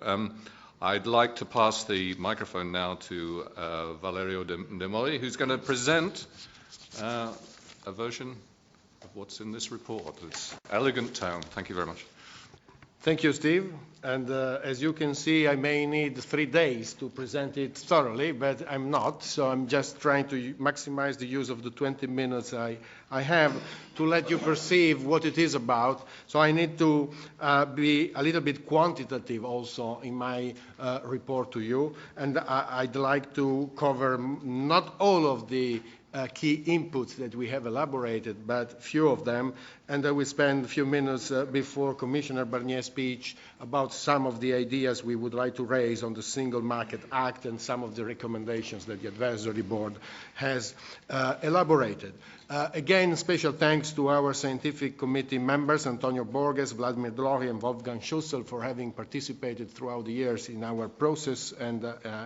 I'd like to pass the microphone now to Valerio De Molli, who's going to present a version of what's in this report. It's Elegant Town. Thank you very much. Thank you, Steve. And as you can see, I may need 3 days to present it thoroughly, but I'm not. So I'm just trying to maximize the use of the 20 minutes I have to let you perceive what it is about. So I need to be a little bit quantitative also in my report to you. And I'd like to cover not all of the key inputs that we have elaborated, but few of them, and I will spend a few minutes before Commissioner Barnier's speech about some of the ideas we would like to raise on the Single Market Act and some of the recommendations that the Advisory Board has elaborated. Again, special thanks to our scientific committee members, Antonio Borges, Vladimir Dlohy, and Wolfgang Schussel, for having participated throughout the years in our process and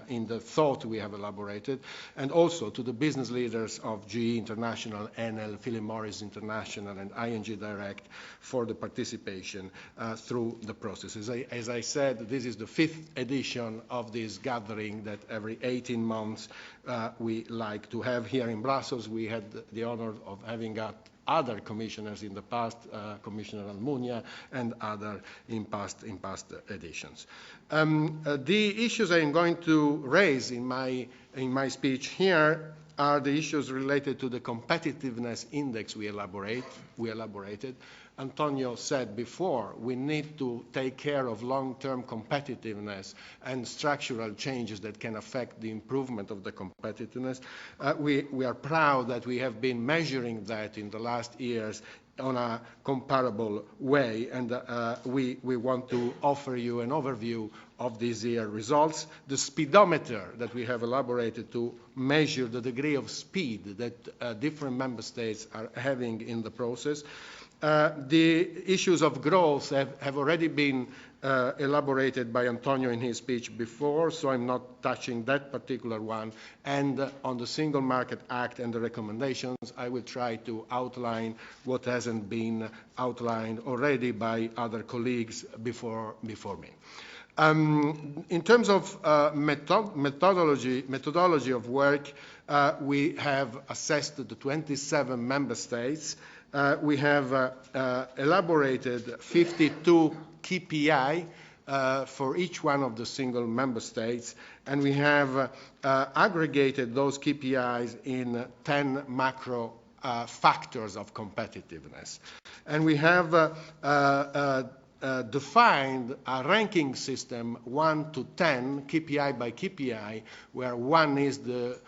in the thought we have elaborated, and also to the business leaders of GE International, Enel, Philip Morris International, and ING Direct for the participation through the process. As I said, this is the 5th edition of this gathering that every 18 months we like to have here in Brussels. We had the honor of having got other commissioners in the past, Commissioner Almunia and other in past editions. The issues I am going to raise in my speech here are the issues related to the competitiveness index we elaborated. Antonio said before, we need to take care of long-term competitiveness and structural changes that can affect the improvement of the competitiveness. We are proud that we have been measuring that in the last years on a comparable way, and we want to offer you an overview of these year results. The speedometer that we have elaborated to measure the degree of speed that different member states are having in the process. The issues of growth have already been elaborated by Antonio in his speech before, so I'm not touching that particular one. And on the Single Market Act and the recommendations, I will try to outline what hasn't been outlined already by other colleagues before me. In terms of methodology of work, we have assessed the 27 member states. We have elaborated 52 KPI for each one of the single member states, and we have aggregated those KPIs in 10 macro factors of competitiveness. And we have defined a ranking system 1 to 10, KPI by KPI, where 1 is the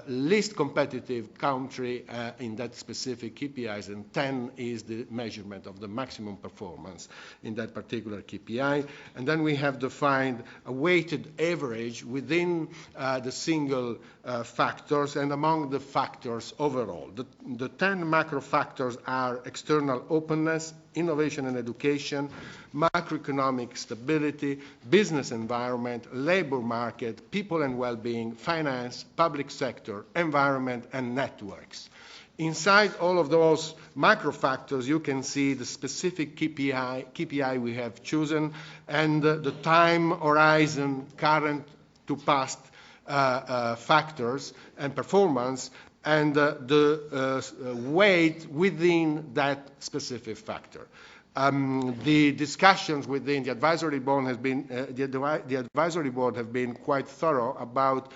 least competitive country in that specific KPIs, and 10 is the measurement of the maximum performance in that particular KPI. And then we have defined a weighted average within the single factors and among the factors overall. The 10 macro factors are external openness, innovation and education, macroeconomic stability, business environment, labor market, people and well-being, finance, public sector, environment, and networks. Inside all of those macro factors, you can see the specific KPI we have chosen and the time horizon current to past factors and performance, and the weight within that specific factor. The discussions within the advisory board has been the advisory board have been quite thorough about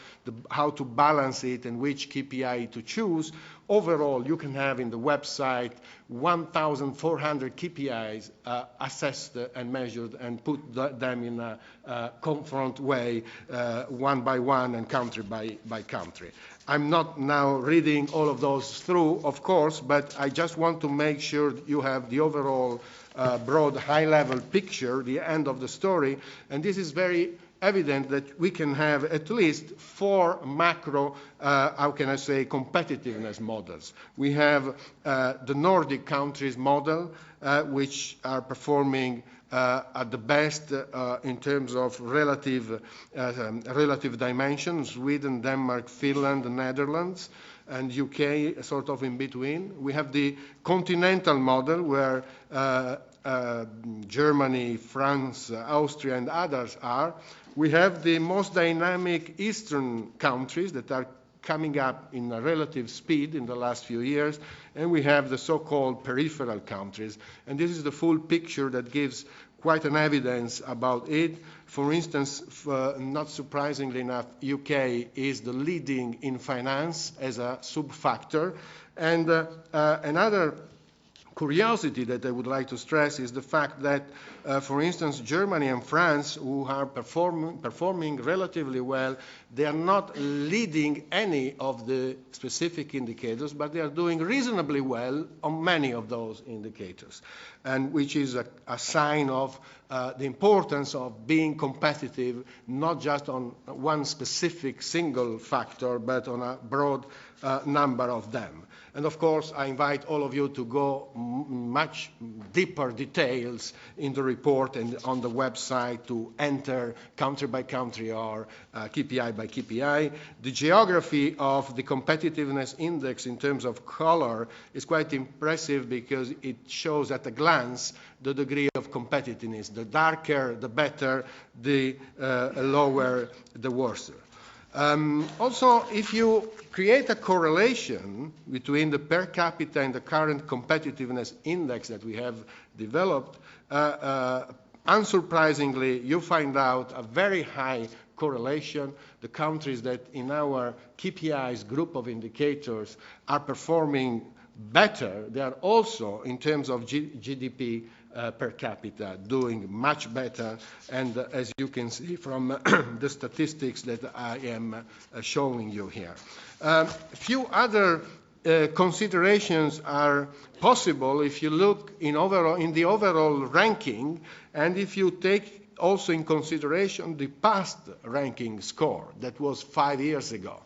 how to balance it and which KPI to choose. Overall, you can have in the website 1,400 KPIs assessed and measured and put them in a confront way, one by one and country by country. I'm not now reading all of those through, of course, but I just want to make sure you have the overall broad high-level picture, the end of the story, and this is very evident that we can have at least 4 macro, how can I say, competitiveness models. We have the Nordic countries model, which are performing at the best in terms of relative dimensions: Sweden, Denmark, Finland, the Netherlands, and UK sort of in between. We have the continental model where Germany, France, Austria, and others are. We have the most dynamic Eastern countries that are coming up in a relative speed in the last few years, and we have the so-called peripheral countries. And this is the full picture that gives quite an evidence about it. For instance, not surprisingly enough, UK is the leading in finance as a sub-factor. And another curiosity that I would like to stress is the fact that, for instance, Germany and France, who are performing relatively well, they are not leading any of the specific indicators, but they are doing reasonably well on many of those indicators, and which is a sign of the importance of being competitive, not just on one specific single factor, but on a broad number of them. And of course, I invite all of you to go much deeper details in the report and on the website to enter country by country or KPI by KPI. The geography of the competitiveness index in terms of color is quite impressive because it shows at a glance the degree of competitiveness. The darker, the better, the lower, the worse. Also, if you create a correlation between the per capita and the current competitiveness index that we have developed, unsurprisingly, you find out a very high correlation. The countries that in our KPIs group of indicators are performing better, they are also, in terms of GDP per capita, doing much better, and as you can see from the statistics that I am showing you here. A few other considerations are possible if you look in the overall ranking, and if you take also in consideration the past ranking score that was 5 years ago.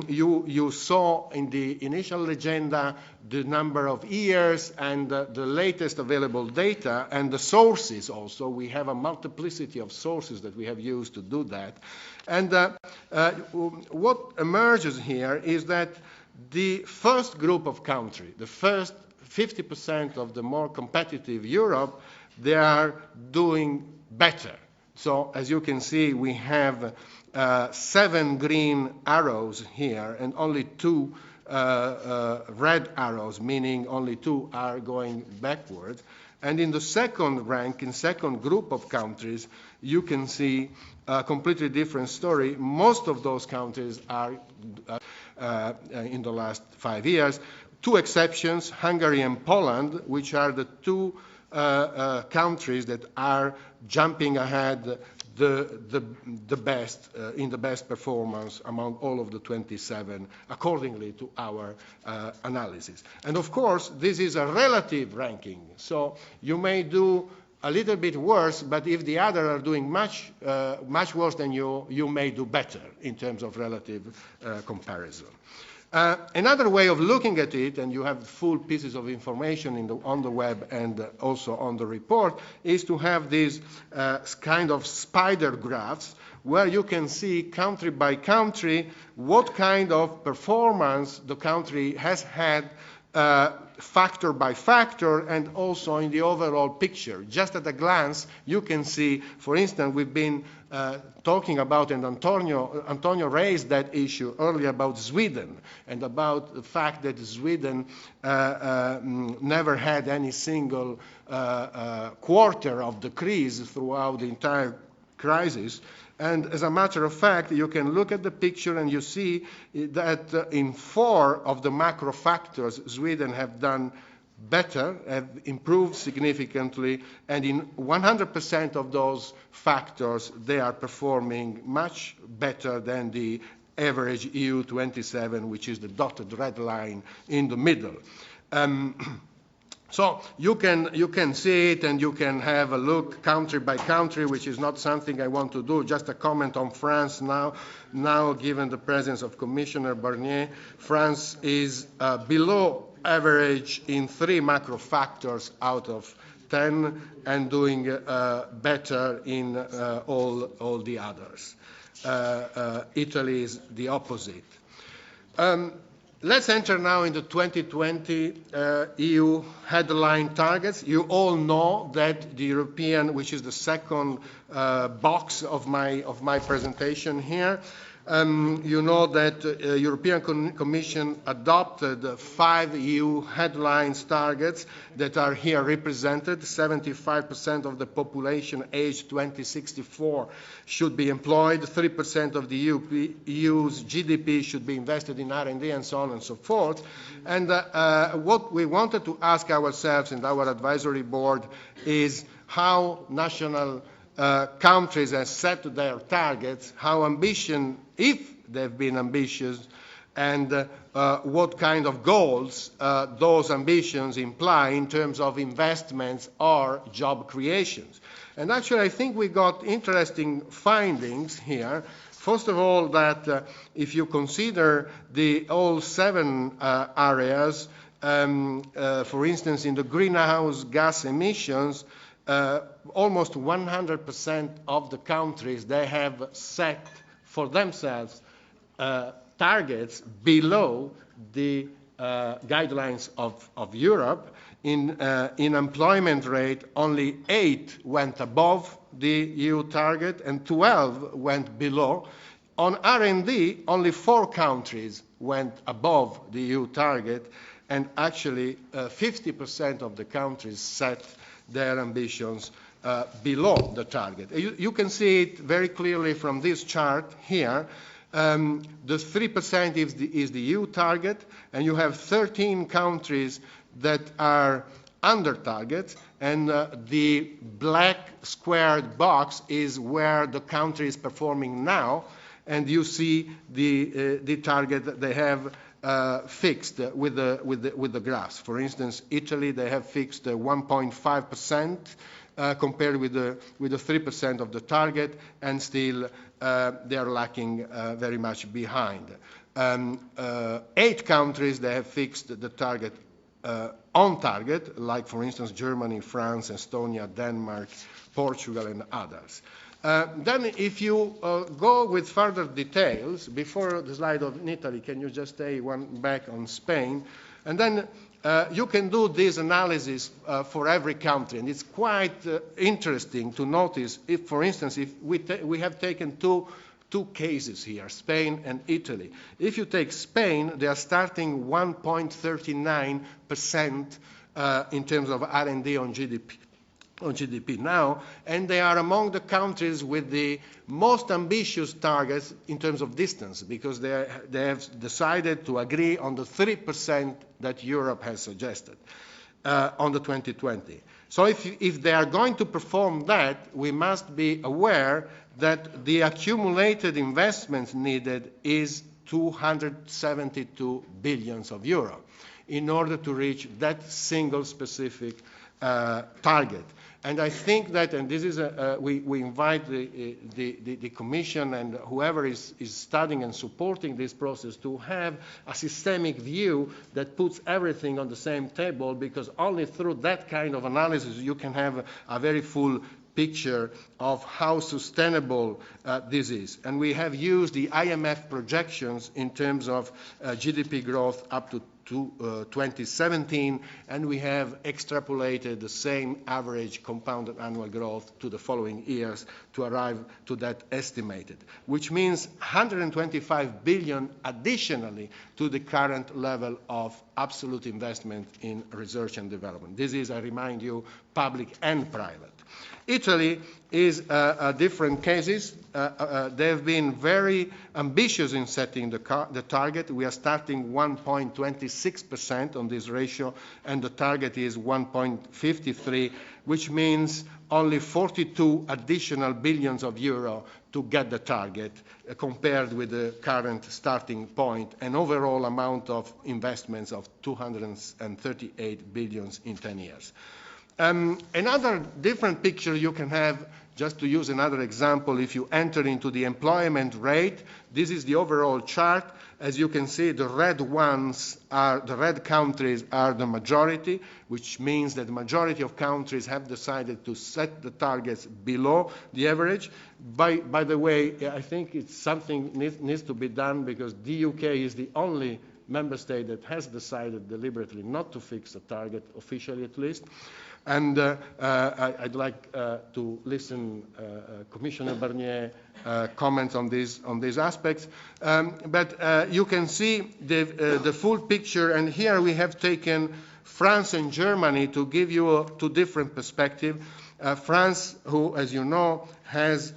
You saw in the initial agenda the number of years and the latest available data and the sources also. We have a multiplicity of sources that we have used to do that. And what emerges here is that the first group of countries, the first 50% of the more competitive Europe, they are doing better. So as you can see, we have 7 green arrows here and only 2 red arrows, meaning only 2 are going backward. And in the second rank, in second group of countries, you can see a completely different story. Most of those countries are in the last 5 years. 2 exceptions, Hungary and Poland, which are the 2 countries that are jumping ahead the best in the best performance among all of the 27, accordingly to our analysis. And of course, this is a relative ranking, so you may do a little bit worse, but if the others are doing much worse than you, you may do better in terms of relative comparison. Another way of looking at it, and you have full pieces of information on the web and also on the report, is to have these kind of spider graphs where you can see country by country what kind of performance the country has had factor by factor and also in the overall picture. Just at a glance, you can see, for instance, we've been talking about, and Antonio raised that issue earlier about Sweden and about the fact that Sweden never had any single quarter of decrease throughout the entire crisis. And as a matter of fact, you can look at the picture and you see that in 4 of the macro factors, Sweden have done better, have improved significantly, and in 100% of those factors, they are performing much better than the average EU 27, which is the dotted red line in the middle. So you can see it and you can have a look country by country, which is not something I want to do. Just a comment on France now. Now, given the presence of Commissioner Barnier, France is below average in 3 macro factors out of 10 and doing better in all the others. Italy is the opposite. Let's enter now into 2020 EU headline targets. You all know that the European, which is the second box of my presentation here, you know that the European Commission adopted 5 EU headlines targets that are here represented. 75% of the population aged 2064 should be employed. 3% of the EU's GDP should be invested in R&D and so on and so forth. And what we wanted to ask ourselves and our advisory board is how national countries have set their targets, how if they've been ambitious, and what kind of goals those ambitions imply in terms of investments or job creations. And actually, I think we got interesting findings here. First of all, that if you consider all 7 areas, for instance, in the greenhouse gas emissions, almost 100% of the countries, they have set for themselves targets below the guidelines of Europe. In employment rate, only 8 went above the EU target and 12 went below. On R&D, only 4 countries went above the EU target, and actually 50% of the countries set their ambitions below the target. You can see it very clearly from this chart here. The 3% is the EU target, and you have 13 countries that are under target, and the black squared box is where the country is performing now, and you see the target that they have fixed with the graphs. For instance, Italy, they have fixed 1.5% compared with the 3% of the target, and still they are lacking very much behind. 8 countries, they have fixed the target on target, like for instance Germany, France, Estonia, Denmark, Portugal, and others. Then if you go with further details, before the slide of Italy, can you just stay one back on Spain? And then you can do this analysis for every country, and it's quite interesting to notice if, for instance, if we have taken two cases here, Spain and Italy. If you take Spain, they are starting 1.39% in terms of R&D on GDP now, and they are among the countries with the most ambitious targets in terms of distance, because they have decided to agree on the 3% that Europe has suggested on the 2020. So if they are going to perform that, we must be aware that the accumulated investments needed is 272 billion of euro in order to reach that single specific target. And I think that, and this is we invite the Commission and whoever is studying and supporting this process to have a systemic view that puts everything on the same table, because only through that kind of analysis you can have a very full picture of how sustainable this is. And we have used the IMF projections in terms of GDP growth up to 2017, and we have extrapolated the same average compounded annual growth to the following years to arrive to that estimated, which means 125 billion additionally to the current level of absolute investment in research and development. This is, I remind you, public and private. Italy is different cases. They have been very ambitious in setting the target. We are starting 1.26% on this ratio, and the target is 1.53, which means only 42 additional billions of euro to get the target, compared with the current starting point, an overall amount of investments of 238 billions in 10 years. Another different picture you can have, just to use another example, if you enter into the employment rate, this is the overall chart. As you can see, the red countries are the majority, which means that the majority of countries have decided to set the targets below the average. By the way, I think it's something needs to be done, because the UK is the only member state that has decided deliberately not to fix a target, officially at least. And I'd like to listen Commissioner Barnier comments on these aspects. But you can see the full picture, and here we have taken France and Germany to give you two different perspectives. France, who, as you know, has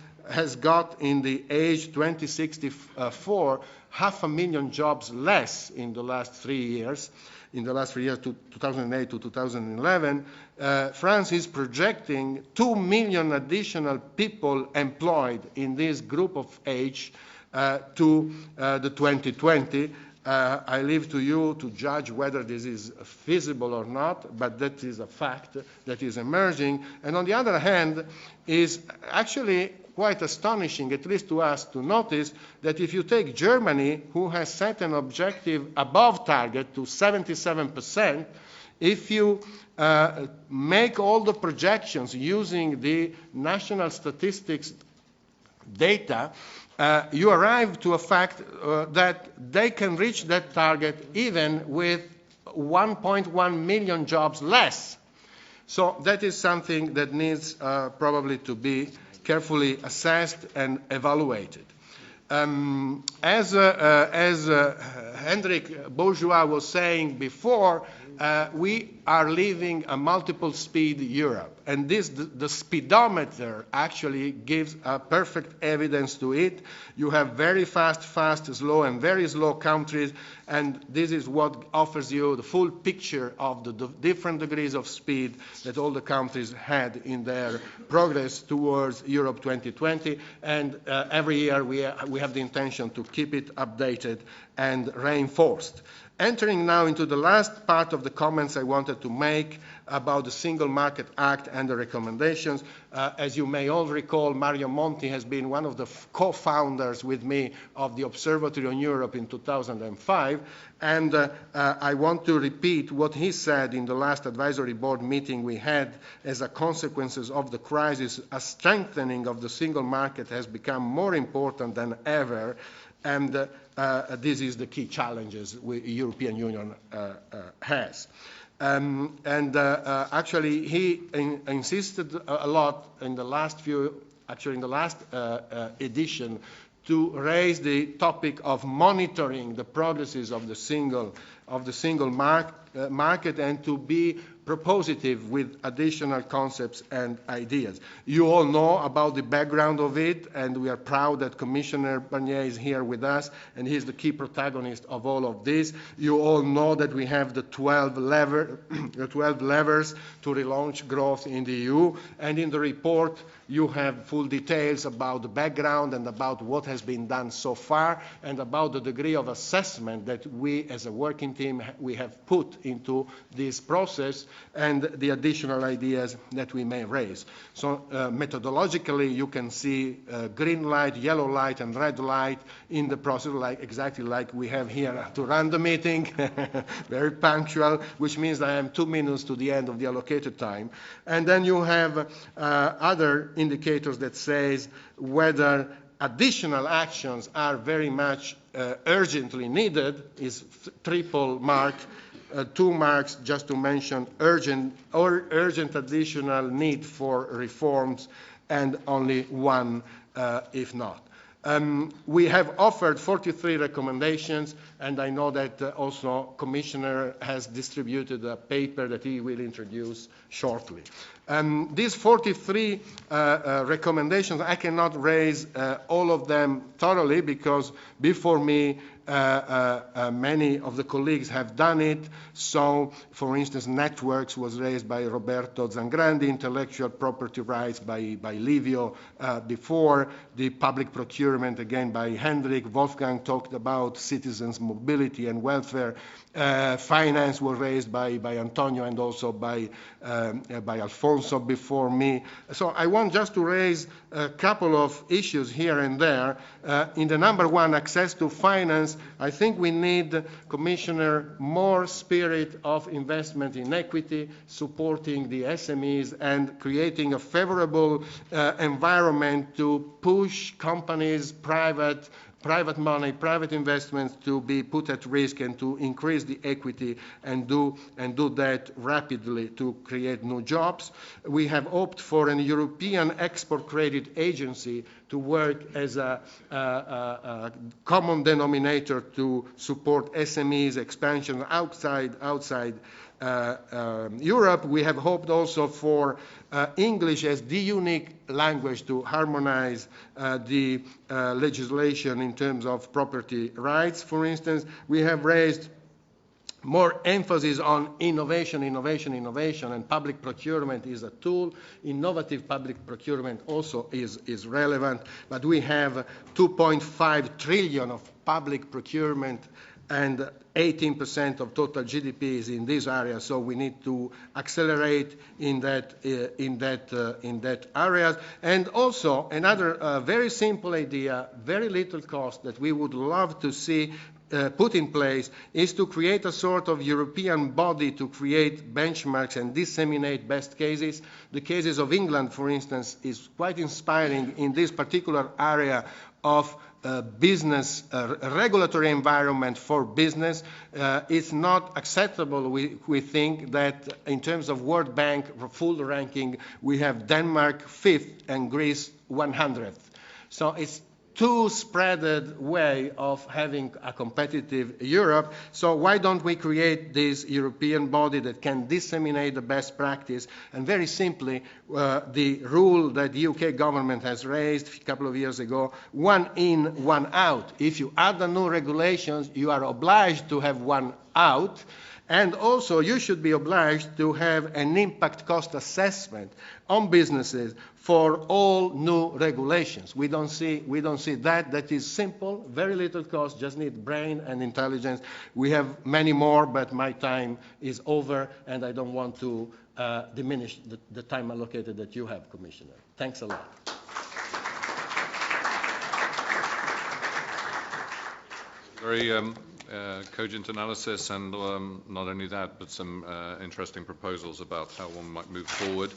got in the age 2064 500,000 jobs less in the last 3 years. In the last 3 years, 2008 to 2011, France is projecting 2 million additional people employed in this group of age to the 2020. I leave to you to judge whether this is feasible or not, but that is a fact that is emerging. And on the other hand, is actually quite astonishing, at least to us, to notice that if you take Germany, who has set an objective above target to 77%, if you make all the projections using the national statistics data, you arrive to a fact that they can reach that target even with 1.1 million jobs less. So that is something that needs probably to be carefully assessed and evaluated. As Hendrik Bourgeois was saying before, we are living a multiple speed Europe. And the speedometer actually gives perfect evidence to it. You have very fast, slow, and very slow countries. And this is what offers you the full picture of the different degrees of speed that all the countries had in their progress towards Europe 2020. And every year we have the intention to keep it updated and reinforced. Entering now into the last part of the comments I wanted to make about the Single Market Act and the recommendations. As you may all recall, Mario Monti has been one of the co-founders with me of the Observatory on Europe in 2005. And I want to repeat what he said in the last advisory board meeting we had. As a consequence of the crisis, a strengthening of the single market has become more important than ever. And this is the key challenges the European Union has. Actually, he insisted a lot in the last edition to raise the topic of monitoring the progresses of the single market and to be propositive with additional concepts and ideas. You all know about the background of it, and we are proud that Commissioner Barnier is here with us, and he's the key protagonist of all of this. You all know that we have the 12 levers to relaunch growth in the EU, and in the report you have full details about the background and about what has been done so far, and about the degree of assessment that we as a working team we have put into this process, and the additional ideas that we may raise. So methodologically, you can see green light, yellow light, and red light in the process, exactly like we have here to run the meeting, very punctual, which means I am 2 minutes to the end of the allocated time. And then you have other indicators that says whether additional actions are very much urgently needed, is triple mark. 2 marks just to mention urgent additional need for reforms, and only 1 if not. We have offered 43 recommendations, and I know that also Commissioner has distributed a paper that he will introduce shortly. These 43 recommendations, I cannot raise all of them thoroughly because before me many of the colleagues have done it. So, for instance, networks was raised by Roberto Zangrandi, intellectual property rights by Livio before, the public procurement again by Hendrik, Wolfgang talked about citizens' mobility and welfare, finance was raised by Antonio and also by Alfonso before me. So I want just to raise a couple of issues here and there. In the number 1, access to finance, I think we need, Commissioner, more spirit of investment in equity, supporting the SMEs and creating a favorable environment to push companies, private private money, private investments to be put at risk and to increase the equity and do that rapidly to create new jobs. We have opted for an European export credit agency to work as a common denominator to support SMEs expansion outside Europe. We have hoped also for English as the unique language to harmonize the legislation in terms of property rights, for instance. We have raised more emphasis on innovation, and public procurement is a tool. Innovative public procurement also is relevant, but we have 2.5 trillion of public procurement and 18% of total GDP is in this area, so we need to accelerate in that area. And also another very simple idea, very little cost that we would love to see put in place is to create a sort of European body to create benchmarks and disseminate best cases. The cases of England, for instance, is quite inspiring in this particular area of business, regulatory environment for business. It's not acceptable, we think, that in terms of World Bank full ranking, we have Denmark 5th and Greece 100th. So it's too spreaded way of having a competitive Europe. So why don't we create this European body that can disseminate the best practice? And very simply, the rule that the UK government has raised a couple of years ago, 1 in, 1 out. If you add the new regulations, you are obliged to have 1 out. And also, you should be obliged to have an impact cost assessment on businesses for all new regulations. We don't see that. That is simple, very little cost, just need brain and intelligence. We have many more, but my time is over, and I don't want to diminish the time allocated that you have, Commissioner. Thanks a lot. Very cogent analysis, and not only that, but some interesting proposals about how one might move forward.